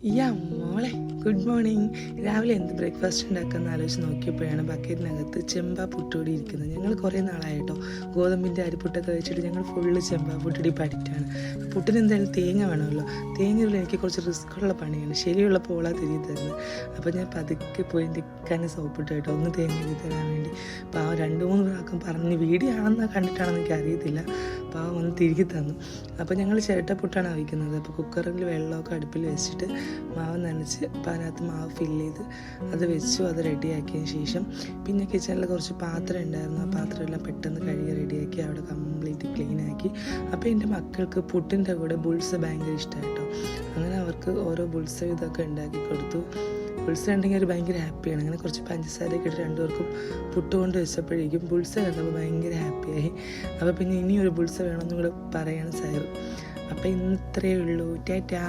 മോളെ good morning. രാവിലെ എന്ത് ബ്രേക്ക്ഫാസ്റ്റ് ഉണ്ടാക്കാമെന്ന് ആലോചിച്ച് നോക്കിയപ്പോഴാണ് ബക്കറ്റിനകത്ത് ചെമ്പ പുട്ടുപൊടി ഇരിക്കുന്നത്. ഞങ്ങൾ കുറേ നാളായിട്ടോ ഗോതമ്പിൻ്റെ അരിപ്പുട്ടൊക്കെ വെച്ചിട്ട് ഞങ്ങൾ ഫുള്ള് ചെമ്പ പുട്ടുപൊടി പഠിച്ചാണ്. പുട്ടിന് എന്തായാലും തേങ്ങ വേണമല്ലോ. തേങ്ങയുള്ള എനിക്ക് കുറച്ച് റിസ്ക്കുള്ള പണിയാണ്. ശരിയുള്ളപ്പോൾ ഓളാ തിരികെ തരുന്നത്. അപ്പോൾ ഞാൻ പതുക്കെ പോയി എൻ്റെ ഇക്കാനെ സോപ്പിട്ട് കേട്ടോ ഒന്ന് തേങ്ങ തിരി തരാൻ വേണ്ടി. പാവം 2-3 പ്രാവശ്യം പറഞ്ഞ് വീഡിയോ ആണെന്ന് കണ്ടിട്ടാണെന്ന് എനിക്ക് അറിയത്തില്ല. പാവം ഒന്ന് തിരികെ തന്നു. അപ്പോൾ ഞങ്ങൾ ചിരട്ടപ്പുട്ടാണ് വയ്ക്കുന്നത്. അപ്പോൾ കുക്കറിൽ വെള്ളമൊക്കെ അടുപ്പിൽ വെച്ചിട്ട് മാവ് നനച്ച് അപ്പോൾ അതിനകത്ത് മാവ് ഫില്ല് ചെയ്ത് അത് വെച്ചു. അത് റെഡിയാക്കിയതിന് ശേഷം പിന്നെ കിച്ചണിൽ കുറച്ച് പാത്രം ഉണ്ടായിരുന്നു. ആ പാത്രമെല്ലാം പെട്ടെന്ന് കഴുകി റെഡിയാക്കി അവിടെ കംപ്ലീറ്റ് ക്ലീനാക്കി. അപ്പോൾ എൻ്റെ മക്കൾക്ക് പുട്ടിൻ്റെ കൂടെ ബുൾസ് ഭയങ്കര ഇഷ്ടമായിട്ടോ. അങ്ങനെ അവർക്ക് ഓരോ ബുൾസ് ഇതൊക്കെ ഉണ്ടാക്കി കൊടുത്തു. ബുൾസ ഉണ്ടെങ്കിൽ അവർ ഭയങ്കര ഹാപ്പിയാണ്. അങ്ങനെ കുറച്ച് പഞ്ചസാരയൊക്കെ ഇട്ട് രണ്ടുപേർക്കും പുട്ട് കൊണ്ട് വെച്ചപ്പോഴേക്കും ബുൾസ കണ്ടപ്പോൾ ഭയങ്കര ഹാപ്പിയായി. അപ്പോൾ പിന്നെ ഇനിയൊരു ബുൾസ വേണമെന്നും കൂടെ പറയാണ് സാറ്. അപ്പോൾ ഇന്ന് ഇത്രയേ ഉള്ളൂ. ടാറ്റാ.